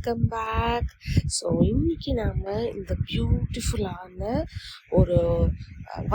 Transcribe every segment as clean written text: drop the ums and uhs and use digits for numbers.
Welcome back. So இன்னைக்கு நாம் இந்த பியூட்டிஃபுல்லான ஒரு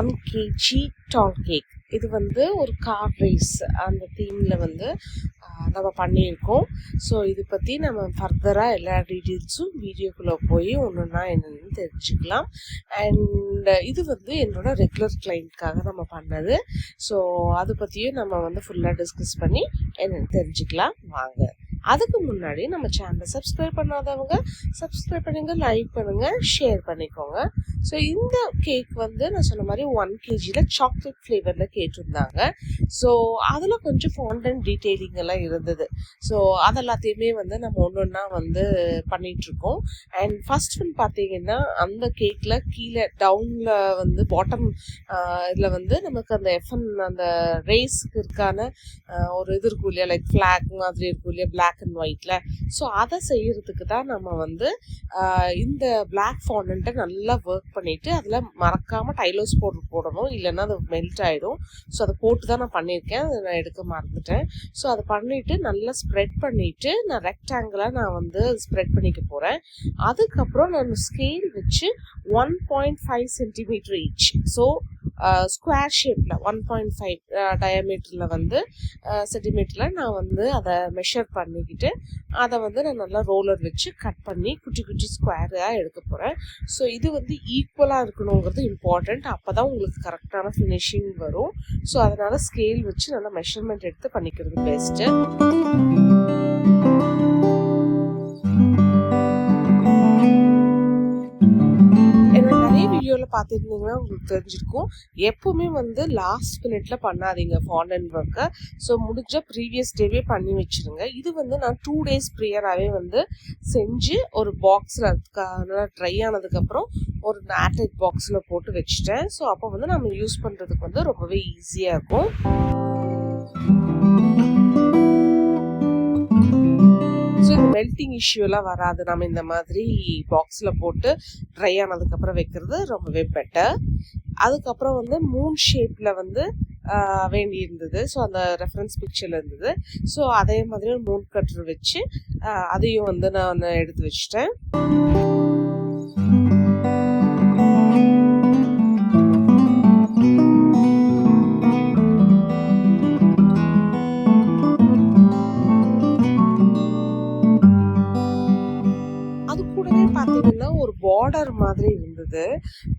1 kg டால் கேக், இது வந்து ஒரு கார் ரேஸ் அந்த தீமில் வந்து நம்ம பண்ணியிருக்கோம். ஸோ இது பற்றி நம்ம ஃபர்தராக எல்லா டீட்டெயில்ஸும் வீடியோக்குள்ளே போய் ஒன்றுன்னா என்னென்னு தெரிஞ்சுக்கலாம். அண்ட் இது வந்து என்னோட ரெகுலர் கிளைண்ட்காக நம்ம பண்ணது. ஸோ அதை பற்றியும் நம்ம வந்து ஃபுல்லாக டிஸ்கஸ் பண்ணி என்னென்னு தெரிஞ்சுக்கலாம் வாங்க. அதுக்கு முன்னாடி நம்ம சேனலை சப்ஸ்கிரைப் பண்ணாதவங்க சப்ஸ்கிரைப் பண்ணுங்க, லைக் பண்ணுங்க, ஷேர் பண்ணிக்கோங்க. ஸோ இந்த கேக் வந்து நான் சொன்ன மாதிரி 1 kgல சாக்லேட் ஃப்ளேவரில் கேட்டிருந்தாங்க. ஸோ அதில் கொஞ்சம் ஃபாண்டன்ட் டீட்டெயிலிங் எல்லாம் இருந்தது. ஸோ அதெல்லாத்தையுமே வந்து நம்ம ஒன்று ஒன்றா வந்து பண்ணிகிட்ருக்கோம். அண்ட் ஃபர்ஸ்ட் ஒன் பார்த்தீங்கன்னா அந்த கேக்கில் கீழே டவுனில் வந்து பாட்டம் இதில் வந்து நமக்கு அந்த எஃப்என் அந்த ரேஸ்க்கு இருக்கான ஒரு இது இருக்கும் இல்லையா, லைக் ஃப்ளாக் மாதிரி இருக்கும் இல்லையா, பிளாக் அண்ட் ஒயிட்ல. ஸோ அதை செய்யறதுக்கு தான் நம்ம வந்து இந்த பிளாக் ஃபாண்டன்ட்டை நல்லா ஒர்க் பண்ணிட்டு அதில் மறக்காம டைலோஸ் பவுடர் போடணும், இல்லைன்னா அது மெல்ட் ஆயிடும். ஸோ அதை போட்டு தான் நான் பண்ணியிருக்கேன், அதை நான் எடுக்க மறந்துட்டேன். ஸோ அதை பண்ணிட்டு நல்லா ஸ்ப்ரெட் பண்ணிட்டு நான் ரெக்டாங்கிளாக நான் வந்து ஸ்ப்ரெட் பண்ணிக்க போகிறேன். அதுக்கப்புறம் நான் ஸ்கேல் வச்சு 1.5 சென்டிமீட்டர் ஈச், ஸோ ஸ்கொயர் ஷேப்பில் 1.5 டயாமீட்டரில் வந்து சென்டிமீட்டரில் நான் வந்து அதை மெஷர் பண்ணிக்கிட்டு அதை வந்து நான் நல்லா ரோலர் வச்சு கட் பண்ணி குட்டி குட்டி ஸ்கொயராக எடுக்க போகிறேன். ஸோ இது வந்து ஈக்குவலாக இருக்கணுங்கிறது இம்பார்ட்டண்ட், அப்போ தான் உங்களுக்கு கரெக்டான ஃபினிஷிங் வரும். ஸோ அதனால் ஸ்கேல் வச்சு நல்லா மெஷர்மெண்ட் எடுத்து பண்ணிக்கிறது பெஸ்ட்டு. வீடியோவில் பார்த்துருந்தீங்கன்னா உங்களுக்கு தெரிஞ்சிருக்கும், எப்பவுமே வந்து லாஸ்ட் மினிட்ல பண்ணாதீங்க ஃபாண்டன்ட் ஒர்க்கை. ஸோ முடிஞ்ச ப்ரீவியஸ் டேவே பண்ணி வச்சுருங்க. இது வந்து நான் 2 days ப்ரியராகவே வந்து செஞ்சு ஒரு பாக்ஸில் நல்லா ட்ரை ஆனதுக்கப்புறம் ஒரு ஏர்டைட் பாக்ஸில் போட்டு வச்சுட்டேன். ஸோ அப்போ வந்து நம்ம யூஸ் பண்ணுறதுக்கு வந்து ரொம்பவே ஈஸியாக இருக்கும். ஸோ இந்த மெல்டிங் இஷ்யூலாம் வராது. நம்ம இந்த மாதிரி பாக்ஸில் போட்டு ட்ரை ஆனதுக்கப்புறம் வைக்கிறது ரொம்பவே பெட்டர். அதுக்கப்புறம் வந்து மூன் ஷேப்பில் வந்து வேண்டி இருந்தது. ஸோ அந்த ரெஃபரன்ஸ் பிக்சரில் இருந்தது. ஸோ அதே மாதிரி ஒரு மூன் கட்டர் வச்சு அதையும் வந்து நான் எடுத்து வச்சுட்டேன். பார்த்தீங்கன்னா ஒரு பார்டர் மாதிரி இருந்தது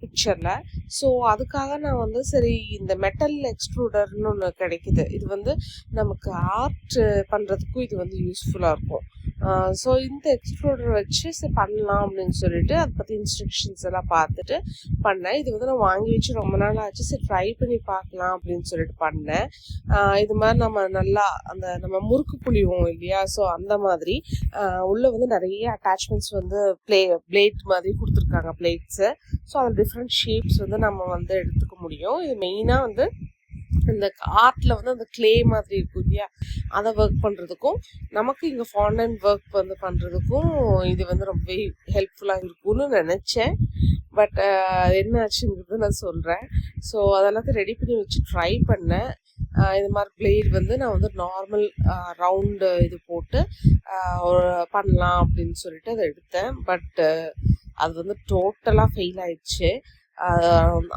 பிக்சர்ல. ஸோ அதுக்காக நான் வந்து சரி இந்த மெட்டல் எக்ஸ்ட்ரூடர்னு ஒன்று கிடைக்குது, இது வந்து நமக்கு ஆர்ட் பண்ணுறதுக்கும் இது வந்து யூஸ்ஃபுல்லாக இருக்கும். ஸோ இந்த எக்ஸ்ட்ரூடர் வச்சு சரி பண்ணலாம் அப்படின்னு சொல்லிட்டு அதை பற்றி இன்ஸ்ட்ரக்ஷன்ஸ் எல்லாம் பார்த்துட்டு பண்ணேன். இது வந்து நான் வாங்கி வச்சு ரொம்ப நாள் ஆச்சு, சரி ட்ரை பண்ணி பார்க்கலாம் அப்படின்னு சொல்லிட்டு பண்ணேன். இது மாதிரி நம்ம நல்லா அந்த நம்ம முறுக்கு புளிவோம் இல்லையா, ஸோ அந்த மாதிரி உள்ள வந்து நிறைய அட்டாச்மெண்ட்ஸ் வந்து பிளேட் மாதிரி கொடுத்துருக்காங்க, பிளேட்ஸு. ஸோ அதில் டிஃப்ரெண்ட் ஷேப்ஸ் வந்து நம்ம வந்து எடுத்துக்க முடியும். இது மெயினாக வந்து இந்த ஆர்ட்ல வந்து அந்த கிளே மாதிரி இருக்கும் இல்லையா, அதை ஒர்க் பண்ணுறதுக்கும் நமக்கு இங்கே ஃபாண்டன்ட் ஒர்க் வந்து பண்ணுறதுக்கும் இது வந்து ரொம்ப ஹெல்ப்ஃபுல்லாக இருக்கும்னு நினச்சேன். பட் என்ன ஆச்சுங்கிறது நான் சொல்கிறேன். ஸோ அதெல்லாத்தையும் ரெடி பண்ணி வச்சு ட்ரை பண்ணேன். இது மாதிரி பிளேட் வந்து நான் வந்து நார்மல் ரவுண்டு இது போட்டு பண்ணலாம் அப்படின்னு சொல்லிட்டு அதை எடுத்தேன். பட் அது வந்து டோட்டலாக ஃபெயில் ஆயிடுச்சு.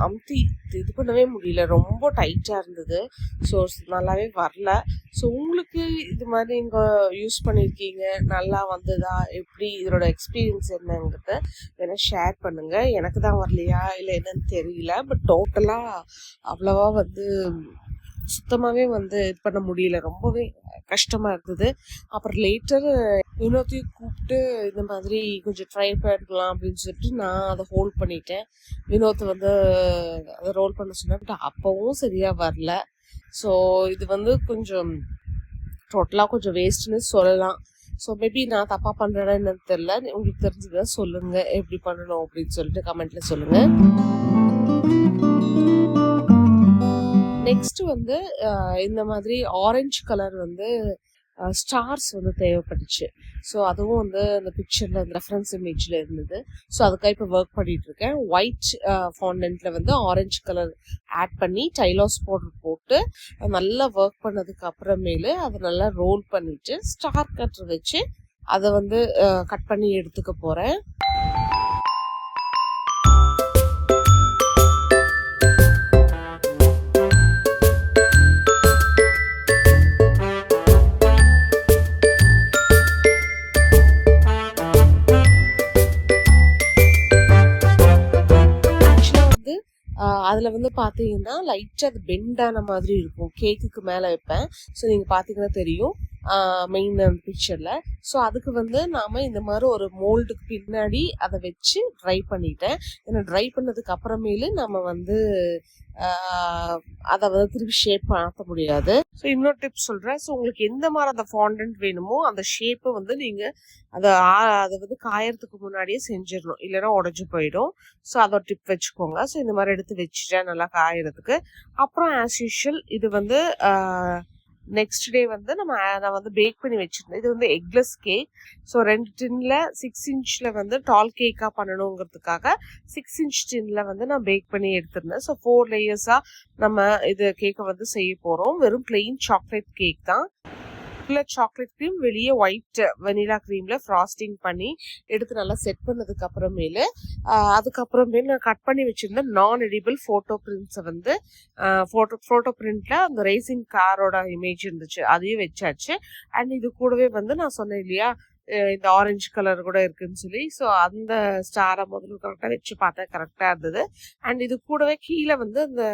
அமுத்தி இது பண்ணவே முடியல, ரொம்ப டைட்டாக இருந்தது. ஸோ நல்லாவே வரல. ஸோ உங்களுக்கு இது மாதிரி நீங்கள் யூஸ் பண்ணியிருக்கீங்க, நல்லா வந்ததா, எப்படி இதோட எக்ஸ்பீரியன்ஸ் என்னங்கிறத வேணா ஷேர் பண்ணுங்கள். எனக்கு தான் வரலையா இல்லை என்னன்னு தெரியல, பட் டோட்டலாக அவ்வளவா வந்து சுத்தமாகவே வந்து இது பண்ண முடியல, ரொம்பவே கஷ்டமாக இருந்தது. அப்புறம் லேட்டர் இன்னொருத்தையும் கூப்பிட்டு இந்த மாதிரி கொஞ்சம் ட்ரை பண்ணிக்கலாம் அப்படின்னு சொல்லிட்டு நான் அதை ஹோல்ட் பண்ணிட்டேன். வினோத்தை வந்து அதை ரோல் பண்ண சொன்னேன், பட் அப்போவும் சரியாக வரல. ஸோ இது வந்து கொஞ்சம் டோட்டலாக கொஞ்சம் வேஸ்ட்டுன்னு சொல்லலாம். ஸோ மேபி நான் தப்பாக பண்ணுறேன்னு என்னன்னு தெரியல, உங்களுக்கு தெரிஞ்சதை சொல்லுங்கள் எப்படி பண்ணணும் அப்படின்னு சொல்லிட்டு கமெண்ட்டில் சொல்லுங்கள். நெக்ஸ்ட் வந்து இந்த மாதிரி ஆரஞ்சு கலர் வந்து ஸ்டார்ஸ் வந்து தேவைப்பட்டுச்சு. ஸோ அதுவும் வந்து அந்த பிக்சரில் அந்த ரெஃபரன்ஸ் இமேஜில் இருந்தது. ஸோ அதுக்காக இப்போ ஒர்க் பண்ணிட்டு இருக்கேன். ஒயிட் ஃபாண்டன்ட்ல வந்து ஆரஞ்சு கலர் ஆட் பண்ணி டைலாஸ் பவுடர் போட்டு நல்லா ஒர்க் பண்ணதுக்கு அப்புறமேலு அதை நல்லா ரோல் பண்ணிட்டு ஸ்டார் கட்டர் வச்சு அதை வந்து கட் பண்ணி எடுத்துக்க போகிறேன். அதில் வந்து பார்த்தீங்கன்னா லைட்டாக அது பெண்டான மாதிரி இருக்கும். கேக்குக்கு மேலே வைப்பேன். ஸோ நீங்கள் பார்த்தீங்கன்னா தெரியும் மெயின் அந்த பிக்சரில். ஸோ அதுக்கு வந்து நாம் இந்த மாதிரி ஒரு மோல்டுக்கு பின்னாடி அதை வச்சு ட்ரை பண்ணிட்டேன். ஏன்னா ட்ரை பண்ணதுக்கு அப்புறமேலு நம்ம வந்து அதை வந்து திருப்பி ஷேப் மாற்ற முடியாது. ஸோ இன்னொரு டிப்ஸ் சொல்கிறேன். ஸோ உங்களுக்கு எந்த மாதிரி அந்த ஃபாண்டன்ட் வேணுமோ அந்த ஷேப்பை வந்து நீங்கள் அதை வந்து காயறதுக்கு முன்னாடியே செஞ்சிடணும், இல்லைன்னா உடஞ்சி போயிடும். ஸோ அதோட டிப் வச்சுக்கோங்க. ஸோ இந்த மாதிரி எடுத்து வச்சுட்டேன் நல்லா காயறதுக்கு. அப்புறம் ஆஸ் யூஷுவல் இது வந்து நெக்ஸ்ட் டே வந்து நான் வந்து பேக் பண்ணி வச்சுருந்தேன். இது வந்து எக்லெஸ் கேக். ஸோ 2 டின்ல 6 இன்ச்சில் வந்து டால் கேக்காக பண்ணணுங்கிறதுக்காக 6 இன்ச் டின்ல வந்து நான் பேக் பண்ணி எடுத்திருந்தேன். ஸோ 4 லேயர்ஸாக நம்ம இது கேக்கை வந்து செய்ய போகிறோம். வெறும் பிளெயின் சாக்லேட் கேக் தான். சாக்லேட் க்ரீம், வெளியே ஒயிட் வெனிலா க்ரீமில் ஃப்ராஸ்டிங் பண்ணி எடுத்து நல்லா செட் பண்ணதுக்கு அப்புறமேலு அதுக்கப்புறமேல நான் கட் பண்ணி வச்சுருந்தேன் நான் எடிபிள் ஃபோட்டோ பிரிண்ட்ஸை வந்து ஃபோட்டோ பிரிண்டில் அந்த ரேசிங் காரோட இமேஜ் இருந்துச்சு, அதையும் வச்சாச்சு. அண்ட் இது கூடவே வந்து நான் சொன்னேன் இல்லையா இந்த ஆரஞ்சு கலர் கூட இருக்குன்னு சொல்லி, ஸோ அந்த ஸ்டாரை முதல்ல கரெக்டாக வச்சு பார்த்தேன், கரெக்டாக இருந்தது. அண்ட் இது கூடவே கீழே வந்து அந்த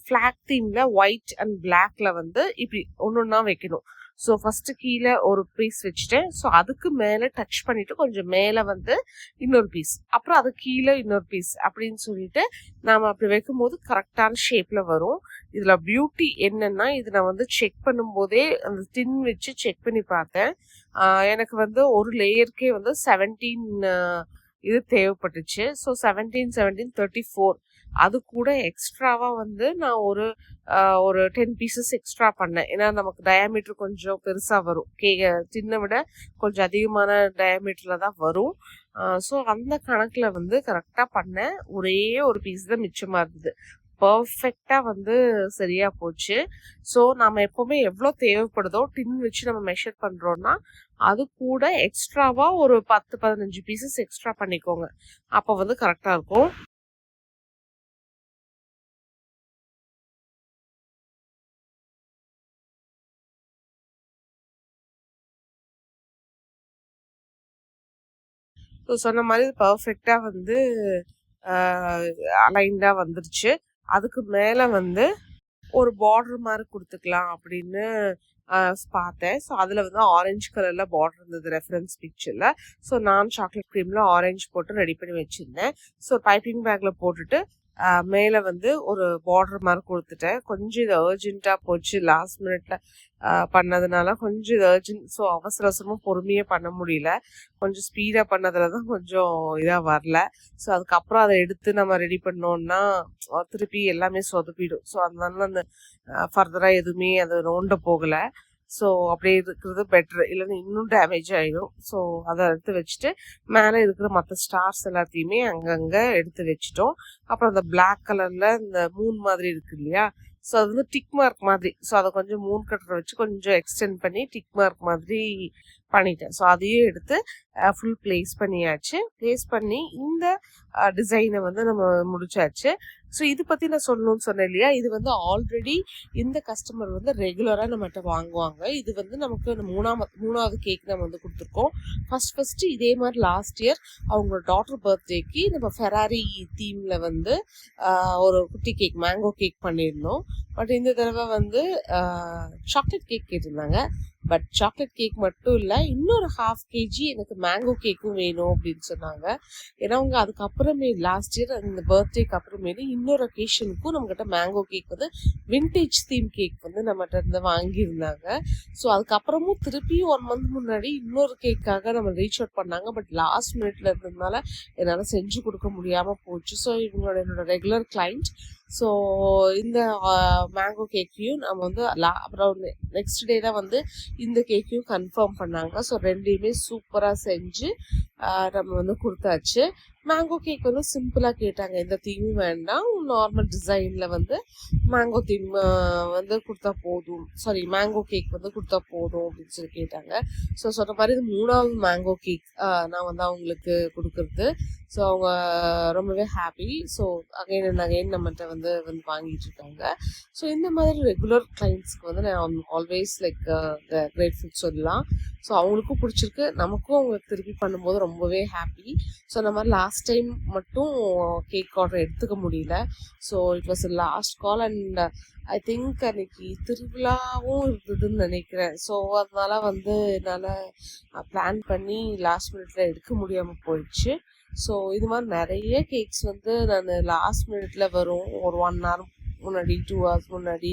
ஃப்ளாக் தீமில் ஒயிட் அண்ட் பிளாக்ல வந்து இப்படி ஒன்று ஒன்றா வைக்கணும். ஸோ ஃபஸ்ட்டு கீழே ஒரு பீஸ் வச்சுட்டேன். ஸோ அதுக்கு மேலே டச் பண்ணிவிட்டு கொஞ்சம் மேலே வந்து இன்னொரு பீஸ், அப்புறம் அது கீழே இன்னொரு பீஸ் அப்படின்னு சொல்லிட்டு நாம் அப்படி வைக்கும்போது கரெக்டான ஷேப்பில் வரும். இதில் பியூட்டி என்னென்னா, இது நான் வந்து செக் பண்ணும்போதே அந்த டின் வச்சு செக் பண்ணி பார்த்தேன். எனக்கு வந்து ஒரு லேயருக்கே வந்து 17 இது தேவைப்பட்டுச்சு. ஸோ 17 34 அது கூட எக்ஸ்ட்ராவாக வந்து நான் ஒரு 10 பீசஸ் எக்ஸ்ட்ரா பண்ணேன். ஏன்னா நமக்கு டயாமீட்டர் கொஞ்சம் பெருசாக வரும், டின்னை விட கொஞ்சம் அதிகமான டயாமீட்டரில் தான் வரும். ஸோ அந்த கணக்கில் வந்து கரெக்டாக பண்ணேன். ஒரே ஒரு பீஸ் தான் மிச்சமாக இருந்தது. பர்ஃபெக்டாக வந்து சரியாக போச்சு. ஸோ நம்ம எப்போவுமே எவ்வளோ தேவைப்படுதோ டின் வச்சு நம்ம மெஷர் பண்ணுறோன்னா அது கூட எக்ஸ்ட்ராவாக ஒரு 10-15 பீசஸ் எக்ஸ்ட்ரா பண்ணிக்கோங்க. அப்போ வந்து கரெக்டாக இருக்கும். ஸோ சொன்ன மாதிரி பர்ஃபெக்டாக வந்து அலைன்டாக வந்துருச்சு. அதுக்கு மேலே வந்து ஒரு பார்டர் மாதிரி கொடுத்துக்கலாம் அப்படின்னு பார்த்தேன். ஸோ அதில் வந்து ஆரஞ்சு கலரில் பார்டர் இருந்தது ரெஃபரன்ஸ் பிக்சரில். ஸோ நான் சாக்லேட் க்ரீமில் ஆரஞ்சு போட்டு ரெடி பண்ணி வச்சுருந்தேன். ஸோ பைப்பிங் பேக்கில் போட்டுட்டு மேலே வந்து ஒரு பார்டர் மாதிரி கொடுத்துட்டேன். கொஞ்சம் இது அர்ஜென்ட்டாக போச்சு, லாஸ்ட் மினிட்ல பண்ணதுனால கொஞ்சம் இது அர்ஜென்ட். ஸோ அவசர அவசரமாக பொறுமையாக பண்ண முடியல, கொஞ்சம் ஸ்பீடாக பண்ணதில் தான் கொஞ்சம் இதாக வரல. ஸோ அதுக்கப்புறம் அதை எடுத்து நம்ம ரெடி பண்ணோன்னா திருப்பி எல்லாமே சொதப்பிடும். ஸோ அதனால அந்த ஃபர்தராக எதுவுமே அது நோண்ட போகலை. ஸோ அப்படியே இருக்கிறது பெட்ரு, இல்லைன்னா இன்னும் டேமேஜ் ஆகிடும். ஸோ அதை எடுத்து வச்சுட்டு மேலே இருக்கிற மற்ற ஸ்டார்ஸ் எல்லாத்தையுமே அங்கங்கே எடுத்து வச்சுட்டோம். அப்புறம் அந்த பிளாக் கலரில் இந்த மூன் மாதிரி இருக்கு இல்லையா, ஸோ அது வந்து டிக் மார்க் மாதிரி. ஸோ அதை கொஞ்சம் மூன் கட்டரை வச்சு கொஞ்சம் எக்ஸ்டெண்ட் பண்ணி டிக் மார்க் மாதிரி பண்ணிட்டேன். ஸோ அதையும் எடுத்து ஃபுல் பிளேஸ் பண்ணியாச்சு. பிளேஸ் பண்ணி இந்த டிசைனை வந்து நம்ம முடிச்சாச்சு. ஸோ இது பற்றி நான் சொல்லணும்னு சொன்னேன் இல்லையா, இது வந்து ஆல்ரெடி இந்த கஸ்டமர் வந்து ரெகுலராக நம்மகிட்ட வாங்குவாங்க. இது வந்து நமக்கு மூணாவது கேக் நம்ம வந்து கொடுத்துருக்கோம். ஃபஸ்ட்டு இதே மாதிரி லாஸ்ட் இயர் அவங்களோட டாட்டர் பர்த்டேக்கு நம்ம ஃபெராரி தீமில் வந்து ஒரு குட்டி கேக், மேங்கோ கேக் பண்ணியிருந்தோம். பட் இந்த தடவை வந்து சாக்லேட் கேக் கேட்டிருந்தாங்க. பட் சாக்லேட் கேக் மட்டும் இல்லை, இன்னொரு 1/2 kg எனக்கு மேங்கோ கேக்கும் வேணும் அப்படின்னு சொன்னாங்க. ஏன்னா அவங்க அதுக்கப்புறமே லாஸ்ட் இயர் அந்த பர்த்டேக்கு அப்புறமேலே இன்னொரு அக்கேஷனுக்கும் நம்மகிட்ட மேங்கோ கேக் வந்து வின்டேஜ் தீம் கேக் வந்து நம்மகிட்ட இருந்து வாங்கியிருந்தாங்க. ஸோ அதுக்கப்புறமும் திருப்பியும் 1 month முன்னாடி இன்னொரு கேக்காக நம்ம ரீச் அவுட் பண்ணாங்க. பட் லாஸ்ட் மினிட்ல இருந்ததுனால என்னால் செஞ்சு கொடுக்க முடியாமல் போச்சு. ஸோ என்னோட ரெகுலர் கிளைண்ட். ஸோ இந்த மேங்கோ கேக்கையும் நம்ம வந்து அப்புறம் நெக்ஸ்ட் டே தான் வந்து இந்த கேக்கையும் கன்ஃபார்ம் பண்ணாங்க. ஸோ ரெண்டையுமே சூப்பராக செஞ்சு நம்ம வந்து கொடுத்தாச்சு. மேங்கோ கேக் வந்து சிம்பிளாக கேட்டாங்க, எந்த தீமும் வேண்டாம், நார்மல் டிசைனில் வந்து மேங்கோ தீம் வந்து கொடுத்தா போதும், சாரி மேங்கோ கேக் வந்து கொடுத்தா போதும் அப்படின்னு சொல்லி கேட்டாங்க. ஸோ சொன்ன மாதிரி இது 3வது மேங்கோ கேக் நான் வந்து அவங்களுக்கு கொடுக்குறது. ஸோ அவங்க ரொம்பவே happy. So again and again நம்மகிட்ட வந்து வாங்கிட்டு இருக்காங்க. ஸோ இந்த மாதிரி ரெகுலர் கிளைண்ட்ஸ்க்கு வந்து நான் ஆல்வேஸ் லைக் கிரேட்ஃபுல் சொல்லலாம். ஸோ அவங்களுக்கும் பிடிச்சிருக்கு, நமக்கும் அவங்களுக்கு திருப்பி பண்ணும்போது ரொம்பவே ஹாப்பி. ஸோ அந்த மாதிரி லாஸ்ட் டைம் மட்டும் கேக் ஆர்டர் எடுத்துக்க முடியல. So it was last call and I think அன்னைக்கு திருவிழாவும் இருந்ததுன்னு நினைக்கிறேன். ஸோ அதனால வந்து என்னால் பிளான் பண்ணி லாஸ்ட் மினிட்ல எடுக்க முடியாமல் போயிடுச்சு. ஸோ இது மாதிரி நிறைய கேக்ஸ் வந்து நான் லாஸ்ட் மினிட்ல வரும், ஒரு 1 hour முன்னாடி, 2 hours முன்னாடி,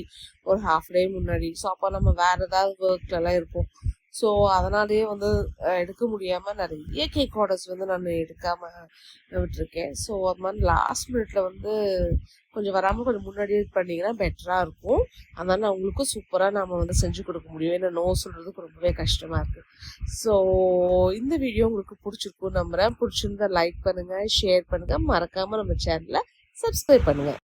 ஒரு ஹாஃப் டே முன்னாடி. ஸோ அப்போ நம்ம வேற ஏதாவது ஒர்க்லலாம் இருப்போம். ஸோ அதனாலேயே வந்து எடுக்க முடியாமல் நிறைய கேக் ஆர்டர்ஸ் வந்து நான் எடுக்காமல் விட்டுருக்கேன். ஸோ அது மாதிரி லாஸ்ட் மினிட்ல வந்து கொஞ்சம் வராமல் கொஞ்சம் முன்னாடியே பண்ணிங்கன்னா பெட்டராக இருக்கும். அதனால அவங்களுக்கும் சூப்பராக நம்ம வந்து செஞ்சு கொடுக்க முடியும். ஏன்னா நோ சொல்கிறதுக்கு ரொம்பவே கஷ்டமாக இருக்குது. ஸோ இந்த வீடியோ உங்களுக்கு பிடிச்சிருக்கும் நம்புகிறேன். பிடிச்சிருந்தா லைக் பண்ணுங்கள், ஷேர் பண்ணுங்கள், மறக்காமல் நம்ம சேனலை சப்ஸ்கிரைப் பண்ணுங்கள்.